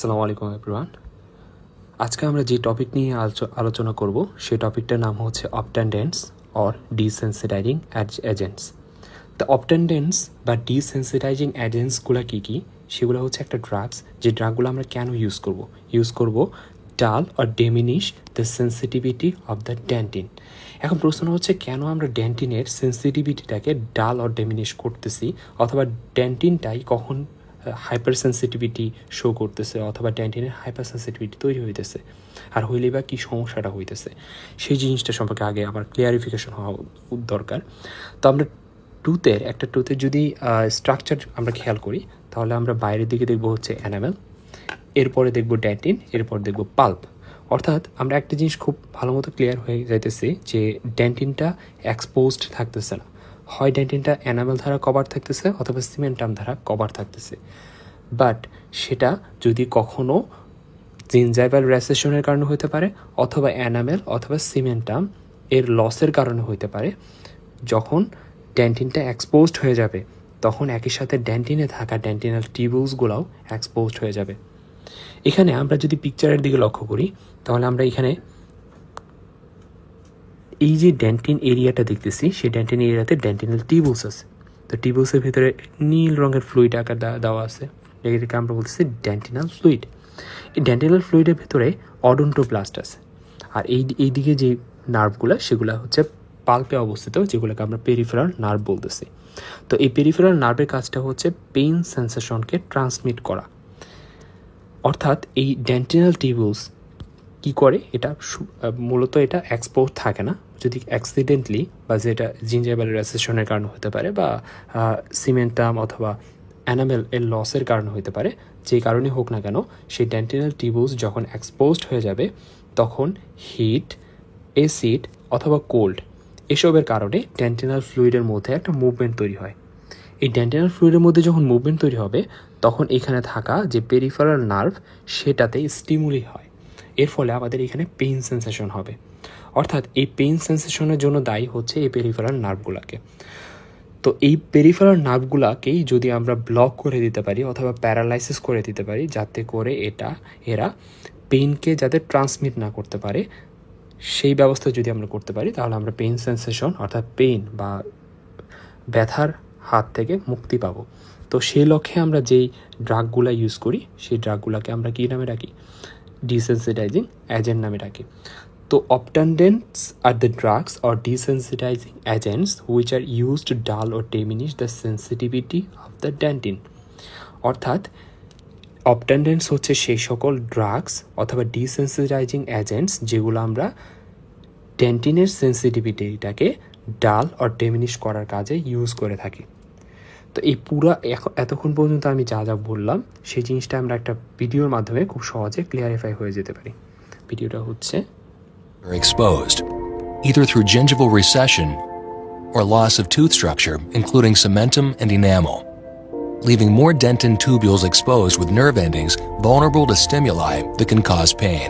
আসসালামু আলাইকুম এভরিওয়ান। আজকে আমরা যে টপিক নিয়ে আলোচনা করব সেই টপিকটার নাম হচ্ছে অপটেন্ডেন্টস অর ডিসেন্সিটাইজিং এজেন্টস। তো অপটেন্ডেন্টস বা ডিসেন্সিটাইজিং এজেন্টসগুলো কী সেগুলো হচ্ছে একটা ড্রাগস, যে ড্রাগগুলো আমরা কেন ইউজ করব dull or diminish the sensitivity of the dentin. এখন প্রশ্ন হচ্ছে কেন আমরা ডেন্টিনের সেন্সিটিভিটিটাকে ডাল অর ডেমিনিশ করতেছি, অথবা ডেন্টিনটাই কখন হাইপার সেন্সিটিভিটি শো করতেছে, অথবা ডেন্টিনের হাইপার সেন্সিটিভিটি তৈরি হইতেছে, আর হইলে বা কী সমস্যাটা হইতেছে সেই জিনিসটা সম্পর্কে আগে আমার ক্লিয়ারিফিকেশন হওয়া দরকার। তো আমরা টুথের যদি স্ট্রাকচার আমরা খেয়াল করি, তাহলে আমরা বাইরের দিকে দেখব হচ্ছে এনামেল, এরপরে দেখব ডেন্টিন, এরপর দেখব পাল্প। অর্থাৎ আমরা একটা জিনিস খুব ভালো মতো ক্লিয়ার হয়ে যাইতেছি যে ডেন্টিনটা এক্সপোজড থাকতেছে না, হয় ডেন্টিনটা এনামেল দ্বারা কভার থাকতেছে অথবা সিমেন্টাম দ্বারা কভার থাকতেছে। বাট সেটা যদি কখনো জিনজাইভাল রেসেশনের কারণে হতে পারে, অথবা এনামেল অথবা সিমেন্টাম এর লসের কারণে হতে পারে। যখন ডেন্টিনটা এক্সপোজড হয়ে যাবে তখন একই সাথে ডেন্টিনে থাকা ডেন্টিনাল টিউবুলসগুলোও এক্সপোজড হয়ে যাবে। এখানে আমরা যদি পিকচারের দিকে লক্ষ্য করি, তাহলে আমরা এখানে এই যে ডেন্টিন এরিয়াটা দেখতেছি, সেই ডেন্টিন এরিয়াতে ডেন্টিনাল টিউবুলস আছে। তো টিউবুলসের ভিতরে নীল রঙের ফ্লুইড আকার দেওয়া আছে, এটাকে আমরা বলতেছি ডেন্টিনাল ফ্লুইড। এই ডেন্টিনাল ফ্লুইডের ভিতরে অডন্টোপ্লাস্ট আছে, আর এইদিকে যে নার্ভগুলো সেগুলো হচ্ছে পাল্পে অবস্থিত, যেগুলোকে আমরা পেরিফেরাল নার্ভ বলতেছি। তো এই পেরিফেরাল নার্ভের কাজটা হচ্ছে পেইন সেন্সেশনকে ট্রান্সমিট করা। অর্থাৎ এই ডেন্টিনাল টিউবুলস কী করে, এটা মূলত এটা এক্সপোজ থাকে না। যদি অ্যাক্সিডেন্টলি বা যেটা জিনজাইভাল রেসেশনের কারণে হতে পারে, বা সিমেন্টাম অথবা অ্যানামেল এর লসের কারণে হতে পারে, যে কারণে হোক না কেন, সেই ডেন্টিনাল টিউবুলস যখন এক্সপোজড হয়ে যাবে তখন হিট, অ্যাসিড অথবা কোল্ড এসবের কারণে ডেন্টিনাল ফ্লুইডের মধ্যে একটা মুভমেন্ট তৈরি হয়। এই ডেন্টিনাল ফ্লুইডের মধ্যে যখন মুভমেন্ট তৈরি হবে তখন এখানে থাকা যে পেরিফেরাল নার্ভ সেটাতে স্টিমুলি হয়, এর ফলে আমাদের এখানে পেইন সেন্সেশন হবে। অর্থাৎ এই পেইন সেন্সেশনের জন্য দায়ী হচ্ছে এই পেরিফেরাল নার্ভগুলোকে। তো এই পেরিফেরাল নার্ভগুলোকেই যদি আমরা ব্লক করে দিতে পারি অথবা প্যারালাইসিস করে দিতে পারি, যাতে করে এরা পেইনকে যাতে ট্রান্সমিট না করতে পারে, সেই ব্যবস্থা যদি আমরা করতে পারি, তাহলে আমরা পেইন সেন্সেশন অর্থাৎ পেইন বা ব্যথার হাত থেকে মুক্তি পাব। তো সেই লক্ষ্যে আমরা যেই ড্রাগগুলো ইউজ করি, সেই ড্রাগগুলোকে আমরা কী নামে ডাকি? ডিসেন্সিটাইজিং এজেন্ট নামে ডাকি। তো obtundents are the drugs or desensitising agents which are used to dull or diminish the sensitivity of the dentin. অর্থাৎ অপটেন্ডেন্টস হচ্ছে সেই সকল ড্রাগস অথবা ডিসেন্সিটাইজিং এজেন্টস যেগুলো আমরা ডেন্টিনের সেন্সিটিভিটিটাকে ডাল অর ডিমিনিশ করার কাজে ইউজ করে থাকি। তো এই পুরো এতক্ষণ পর্যন্ত আমি যা বললাম সেই জিনিসটা আমরা একটা ভিডিওর মাধ্যমে খুব সহজে ক্লিয়ারিফাই হয়ে যেতে পারি। ভিডিওটা হচ্ছে exposed, either through gingival recession or loss of tooth structure, including cementum and enamel, leaving more dentin tubules exposed with nerve endings vulnerable to stimuli that can cause pain.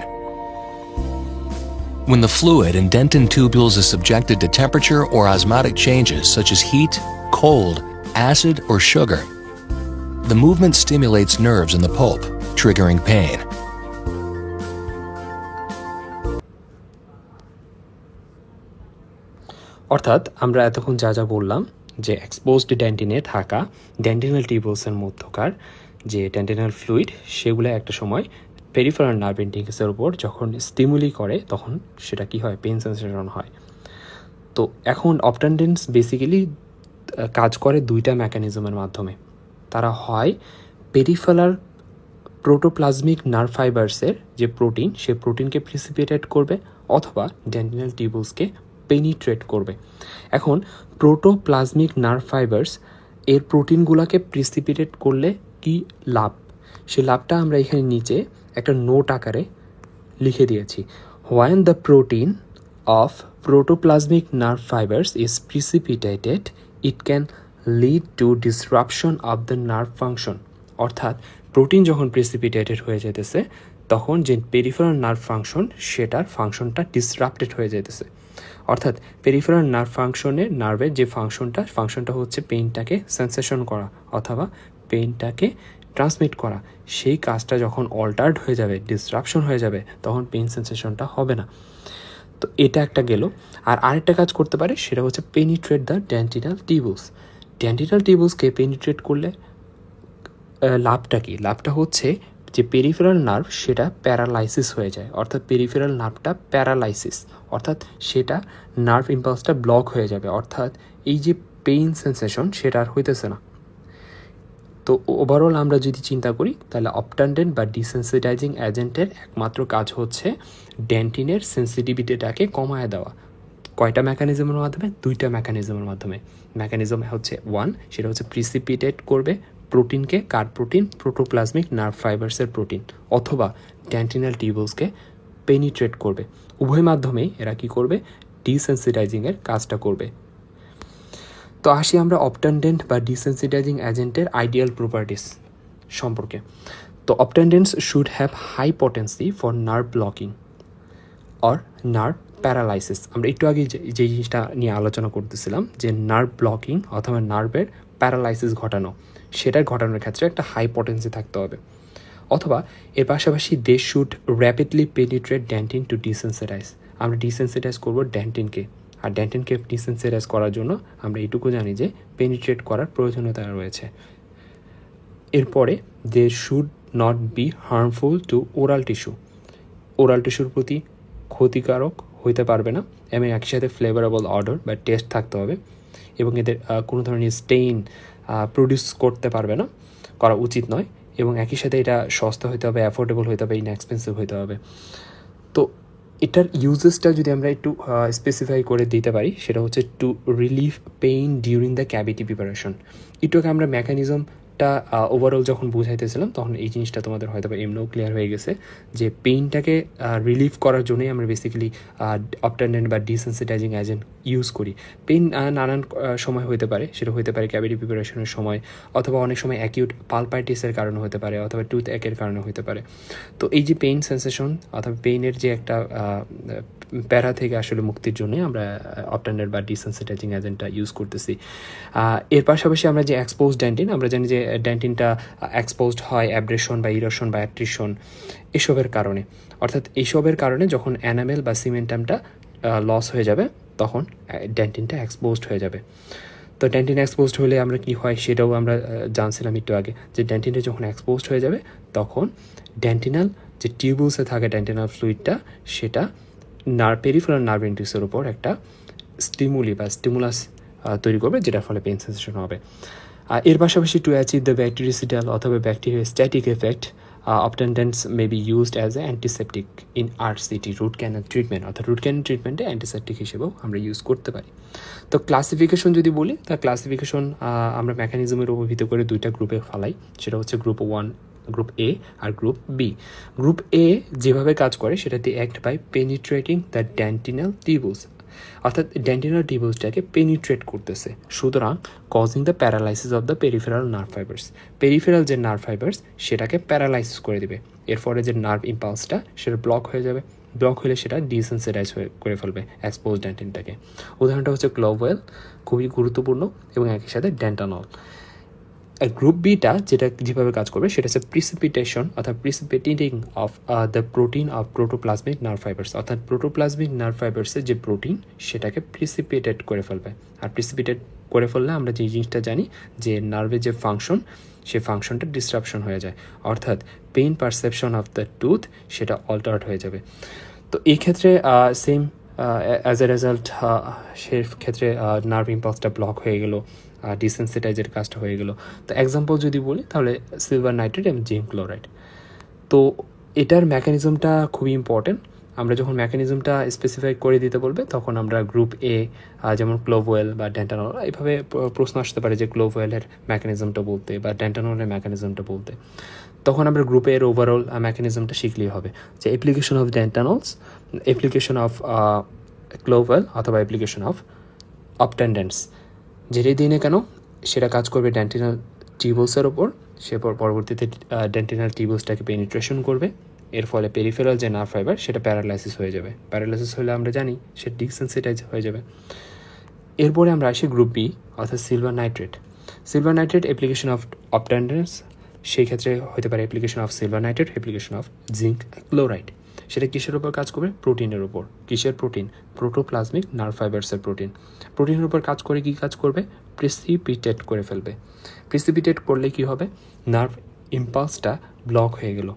When the fluid in dentin tubules is subjected to temperature or osmotic changes such as heat, cold, acid, or sugar, the movement stimulates nerves in the pulp, triggering pain. অর্থাৎ আমরা এতক্ষণ যা বললাম যে exposed ডেন্টিনে থাকা ডেন্টিনাল টিউবুলসের মধ্যকার যে ডেন্টিনাল fluid, সেগুলো একটা সময় পেরিফেরাল নার্ভ এন্ডিংসের উপর যখন স্টিমুলি করে তখন সেটা কি হয়? পেইন সেন্সেশন হয়। তো এখন অপটেন্ডেন্টস বেসিক্যালি কাজ করে দুইটা মেকানিজমের মাধ্যমে। তারা হয় পেরিফেরাল প্রোটোপ্লাজমিক নার্ভ ফাইবার্সের যে প্রোটিন, সে প্রোটিনকে প্রিসিপিটেট করবে, অথবা ডেন্টিনাল টিউবুলসকে পেনিট্রেট করবে। এখন প্রোটোপ্লাজমিক নার্ভ ফাইবার্স এর প্রোটিনগুলোকে প্রিসিপিটেট করলে কি লাভ, সেই লাভটা আমরা এখানে নিচে একটা নোট আকারে লিখে দিয়েছি। When the protein of protoplasmic nerve fibers is precipitated, it can lead to disruption of the nerve function. অর্থাৎ প্রোটিন যখন প্রিসিপিটেটেড হয়ে যেতেছে তখন যে পেরিফেরাল নার্ভ ফাংশন সেটার ফাংশনটা ডিসরাপ্টেড হয়ে যেতেছে। অর্থাৎ পেরিফেরাল নার্ভ ফাংশনের নার্ভের যে ফাংশনটা হচ্ছে পেইনটাকে সেন্সেশন করা অথবা পেইনটাকে ট্রান্সমিট করা, সেই কাজটা যখন অল্টার্ড হয়ে যাবে, ডিসরাপশন হয়ে যাবে, তখন পেইন সেন্সেশনটা হবে না। তো এটা একটা গেল। আর আরেকটা কাজ করতে পারে, সেটা হচ্ছে penetrate the dentinal tubules. ডেন্টিনাল টিউবুলসকে penetrate করলে লাভটা কি? লাভটা হচ্ছে যে পেরিফেরাল নার্ভ সেটা প্যারালাইসিস হয়ে যায়, অর্থাৎ পেরিফেরাল নার্ভটা প্যারালাইসিস, অর্থাৎ সেটা নার্ভ ইম্পালসটা ব্লক হয়ে যাবে, অর্থাৎ এই যে পেইন সেন্সেশন সেটা আর হইতেছে না। তো ওভারঅল আমরা যদি চিন্তা করি তাহলে অপট্যান্ডেন্ট বা ডিসেন্সিটাইজিং এজেন্টের একমাত্র কাজ হচ্ছে ডেন্টিনের সেন্সিটিভিটিটাকে কমায় দেওয়া। কয়টা মেকানিজমের মাধ্যমে? দুইটা মেকানিজমের মাধ্যমে। মেকানিজম হচ্ছে ওয়ান, সেটা হচ্ছে প্রিসিপিটেট করবে প্রোটিনকে, কার প্রোটিন? প্রোটোপ্লাজমিক নার্ভ ফাইবার্সের প্রোটিন, অথবা ডেন্টিনাল টিউবুলসকে পেনিট্রেট করবে। উভয় মাধ্যমেই এরা কি করবে? ডিসেন্সিটাইজিংয়ের কাজটা করবে। তো আসি আমরা অপট্যান্ডেন্ট বা ডিসেন্সিটাইজিং এজেন্টের আইডিয়াল প্রপার্টিস সম্পর্কে। তো obtundents should have high potency for nerve blocking or nerve paralysis. আমরা একটু আগে যে জিনিসটা নিয়ে আলোচনা করতেছিলাম, যে নার্ভ ব্লকিং অথবা নার্ভের প্যারালাইসিস ঘটানো, সেটা ঘটানোর ক্ষেত্রে একটা হাই পটেন্সি থাকতে হবে। অথবা এর পাশাপাশি they should rapidly penetrate dentin to desensitise. আমরা ডিসেন্সিটাইজ করবো ডেন্টিনকে, আর ডেন্টিনকে ডিসেন্সিটাইজ করার জন্য আমরা এটুকু জানি যে পেনিট্রেট করার প্রয়োজনীয়তা রয়েছে। এরপরে they should not be harmful to oral tissue. Oral টিস্যুর প্রতি ক্ষতিকারক হইতে পারবে না, এবং একই সাথে ফ্লেভারেবল অর্ডার বা টেস্ট থাকতে হবে, এবং এদের কোনো ধরনের স্টেইন প্রডিউস করতে পারবে না, করা উচিত নয়, এবং একই সাথে এটা সস্তা হইতে হবে, অ্যাফোর্ডেবল হইতে হবে, ইনএক্সপেন্সিভ হইতে হবে। তো এটার ইউজেসটা যদি আমরা একটু স্পেসিফাই করে দিতে পারি, সেটা হচ্ছে to relieve pain during the cavity preparation. এটুকু আমরা মেকানিজমটা ওভারঅল যখন বুঝাইতেছিলাম তখন এই জিনিসটা তোমাদের হয়তো এমনিও ক্লিয়ার হয়ে গেছে, যে পেইনটাকে রিলিভ করার জন্যই আমরা বেসিক্যালি অপট্যান্ডেন্ট বা ডিসেন্সিটাইজিং এজেন্ট ইউজ করি। পেইন নানান সময় হতে পারে, সেটা হতে পারে ক্যাভিটি প্রিপারেশনের সময়, অথবা অনেক সময় অ্যাকিউট পালপাইটিসের কারণে হতে পারে, অথবা টুথ অ্যাকের কারণে হতে পারে। তো এই যে পেইন সেন্সেশন অথবা পেইনের যে একটা প্যারা থেকে আসলে মুক্তির জন্য আমরা অপট্যান্ডেন্ট বা ডিসেন্সিটাইজিং এজেন্টটা ইউজ করতেছি। এর পাশাপাশি আমরা যে এক্সপোজড ডেন্টিন, আমরা জানি যে ডেন্টিনটা এক্সপোজড হয় অ্যাব্রেশন বা ইরোশন বা অ্যাট্রিশন এসবের কারণে, অর্থাৎ এইসবের কারণে যখন অ্যানামেল বা সিমেন্টামটা লস হয়ে যাবে তখন ডেন্টিনটা এক্সপোজড হয়ে যাবে। তো ডেন্টিন এক্সপোজড হলে আমরা কি হয় সেটাও আমরা জানছিলাম একটু আগে, যে ডেন্টিনটা যখন এক্সপোজড হয়ে যাবে তখন ডেন্টিনাল যে টিউবুলসে থাকে ডেন্টিনাল ফ্লুইডটা, সেটা পেরিফেরাল নার্ভ ইন্ডাক্টসের উপর একটা স্টিমুলাস তৈরি করবে, যেটার ফলে পেইন সেন্সেশন হবে। এর পাশাপাশি টু অ্যাচিভ দ্য ব্যাকটেরিয়াসিডাল অথবা bacteriostatic effect, obtundents may be used as a antiseptic in RCT, root canal treatment, অর্থাৎ রুট ক্যানাল ট্রিটমেন্টে অ্যান্টিসেপটিক হিসেবেও আমরা ইউজ করতে পারি। তো ক্লাসিফিকেশন যদি বলি, তা ক্লাসিফিকেশন আমরা মেকানিজমের উপর ভিত্তি করে দুইটা গ্রুপে ফালাই, সেটা হচ্ছে গ্রুপ 1, গ্রুপ A আর গ্রুপ B। গ্রুপ A যেভাবে কাজ করে সেটাতে act by penetrating the dentinal tubules, অর্থাৎ ডেন্টিনাল টিউবুলসটাকে পেনিট্রেট করতেছে, সুতরাং causing the paralysis of the peripheral nerve fibres. Peripheral যে নার্ভ ফাইবার্স সেটাকে প্যারালাইসিস করে দিবে, এর ফলে যে নার্ভ ইম্পালসটা সেটা ব্লক হয়ে যাবে, ব্লক হলে সেটা ডিসেন্সিটাইজ করে ফেলবে এক্সপোজ ডেন্টিনটাকে। উদাহরণটা হচ্ছে ক্লোভওয়েল, খুবই গুরুত্বপূর্ণ, এবং একই সাথে ডেন্টানল। আর গ্রুপ বিটা যেটা যেভাবে কাজ করবে সেটা হচ্ছে প্রিসিপিটেশন অর্থাৎ precipitating of the protein of protoplasmic nerve fibres, অর্থাৎ প্রোটোপ্লাজমিক নার্ভ ফাইবার্সের যে প্রোটিন সেটাকে প্রিসিপিটেট করে ফেলবে। আর প্রিসিপিটেট করে ফেললে আমরা যে জিনিসটা জানি যে নার্ভের যে ফাংশন, সেই ফাংশনটা ডিসরাপশন হয়ে যায়, অর্থাৎ pain perception of the tooth সেটা অল্টার্ড হয়ে যাবে। তো এই ক্ষেত্রে সেম অ্যাজ এ রেজাল্ট সেক্ষেত্রে নার্ভ ইম্পালসটা ব্লক হয়ে গেল, ডিসেন্সিটাইজের কাজটা হয়ে গেল। তো এক্সাম্পল যদি বলি তাহলে সিলভার নাইট্রেট এবং জিঙ্ক ক্লোরাইড। তো এটার মেকানিজমটা খুবই ইম্পর্টেন্ট। আমরা যখন মেকানিজমটা স্পেসিফাই করে দিতে বলবে তখন আমরা গ্রুপ A যেমন ক্লোভওয়েল বা ডেন্টানল, এইভাবে প্রশ্ন আসতে পারে যে ক্লোভওয়েলের মেকানিজমটা বলতে বা ডেন্টানলের মেকানিজমটা বলতে, তখন আমরা গ্রুপ এর ওভারঅল মেকানিজমটা শিখলেই হবে, যে অ্যাপ্লিকেশন অফ ডেন্টানলস, অ্যাপ্লিকেশন অফ ক্লোভওয়েল অথবা অ্যাপ্লিকেশন অফ অপট্যান্ডেন্টস। যেটাই দিই না কেন সেটা কাজ করবে ডেন্টিনাল টিউবুলসের ওপর, সে পরবর্তীতে ডেন্টিনাল টিউবুলসটাকে পেনিট্রেশন করবে, এর ফলে পেরিফেরাল যে নার্ভ ফাইবার সেটা প্যারালাইসিস হয়ে যাবে। প্যারালাইসিস হলে আমরা জানি সে ডিসেন্সিটাইজ হয়ে যাবে। এরপরে আমরা আসি গ্রুপ বি অর্থাৎ silver nitrate. Silver nitrate application of obtundents, সেই ক্ষেত্রে হতে পারে application of silver nitrate, application of zinc chloride. সেটা কিসের উপর কাজ করবে? প্রোটিনের উপর। কিসের প্রোটিন? প্রোটোপ্লাজমিক নার্ভ ফাইবার্সের প্রোটিন। প্রোটিনের উপর কাজ করে কি কাজ করবে? প্রেসিপিটেট করে ফেলবে। প্রেসিপিটেট করলে কি হবে? নার্ভ ইম্পালসটা ব্লক হয়ে গেল,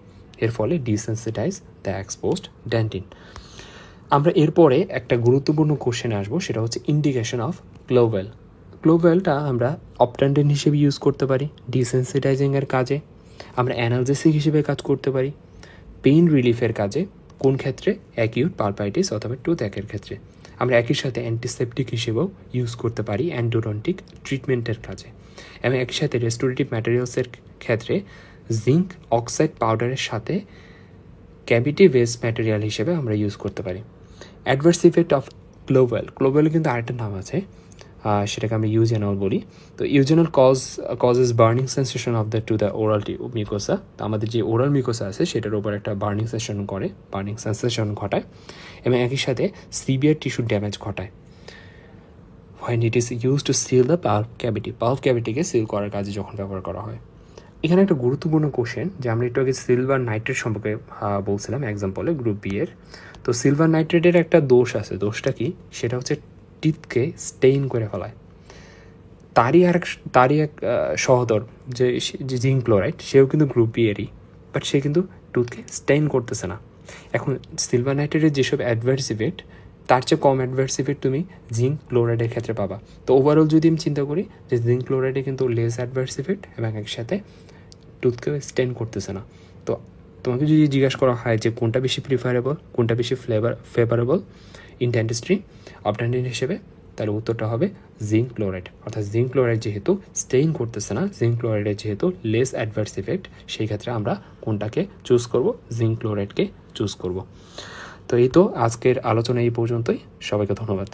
এর ফলে ডিসেন্সিটাইজ দ্য এক্সপোজড ডেন্টিন। আমরা এরপরে একটা গুরুত্বপূর্ণ কোশ্চেনে আসবো, সেটা হচ্ছে ইন্ডিকেশন অফ ক্লোভেল। ক্লোভেলটা আমরা অপটেন্ডেন্ট হিসেবে ইউজ করতে পারি ডিসেন্সিটাইজিংয়ের কাজে, আমরা অ্যানালজেসিক হিসেবে কাজ করতে পারি পেইন রিলিফের কাজে। কোন ক্ষেত্রে? অ্যাকিউট পালপাইটিস অথবা টুথ অ্যাকের ক্ষেত্রে। আমরা একই সাথে অ্যান্টিসেপটিক হিসেবেও ইউজ করতে পারি অ্যান্ডোডন্টিক ট্রিটমেন্টের কাজে, এবং একই সাথে রেস্টোরেটিভ ম্যাটেরিয়ালসের ক্ষেত্রে জিঙ্ক অক্সাইড পাউডারের সাথে ক্যাভিটি বেসড ম্যাটেরিয়াল হিসেবে আমরা ইউজ করতে পারি। Adverse effect of clove oil. ক্লোভেলের কিন্তু আরেকটা নাম আছে, সেটাকে আমরা ইউজেনল বলি। তো eugenol causes burning sensation of the to the oral mucosa. তো আমাদের যে ওরাল মিউকোসা আছে সেটার উপর একটা বার্নিং সেন্সেশন ঘটায়, এবং একই সাথে সিভিয়ার টিস্যু ড্যামেজ ঘটায় when it is used to seal the pulp cavity। Pulp ক্যাভিটিকে সিল করার কাজে যখন ব্যবহার করা হয়। এখানে একটা গুরুত্বপূর্ণ কোশ্চেন, যে আমরা একটু আগে সিলভার নাইট্রেট সম্পর্কে বলছিলাম এক্সাম্পলে গ্রুপ বি এর। তো সিলভার নাইট্রেটের একটা দোষ আছে, দোষটা কি? সেটা হচ্ছে টিথকে স্টেইন করে ফেলায়। তারই এক সহদর যে জিঙ্ক ক্লোরাইড, সেও কিন্তু গ্রুপ বি এরই, বাট সে কিন্তু টুথকে স্টেইন করতেছে না। এখন সিলভার নাইট্রেটের যেসব অ্যাডভার্স ইফেক্ট, তার চেয়ে কম অ্যাডভার্স ইফেক্ট তুমি জিঙ্ক ক্লোরাইডের ক্ষেত্রে পাবা। তো ওভারঅল যদি আমি চিন্তা করি যে জিঙ্ক ক্লোরাইডে কিন্তু লেস অ্যাডভার্স ইফেক্ট এবং একসাথে টুথকে স্টেইন করতেছে না। তো তোমাকে যদি জিজ্ঞাসা করা হয় যে কোনটা বেশি প্রিফারেবল, কোনটা বেশি ফেভারেবল ইন ডেন্টিস্ট্রি অপটেন্ডেন্ট হিসেবে, তাহলে উত্তরটা হবে জিঙ্ক ক্লোরাইড। অর্থাৎ জিঙ্ক ক্লোরাইড যেহেতু স্টেইন করতেছে না, জিঙ্ক ক্লোরাইডের যেহেতু লেস অ্যাডভার্স ইফেক্ট, সেই ক্ষেত্রে আমরা কোনটাকে চুজ করব? জিঙ্ক ক্লোরাইডকে চুজ করব। তো এই তো আজকের আলোচনা এই পর্যন্তই। সবাইকে ধন্যবাদ।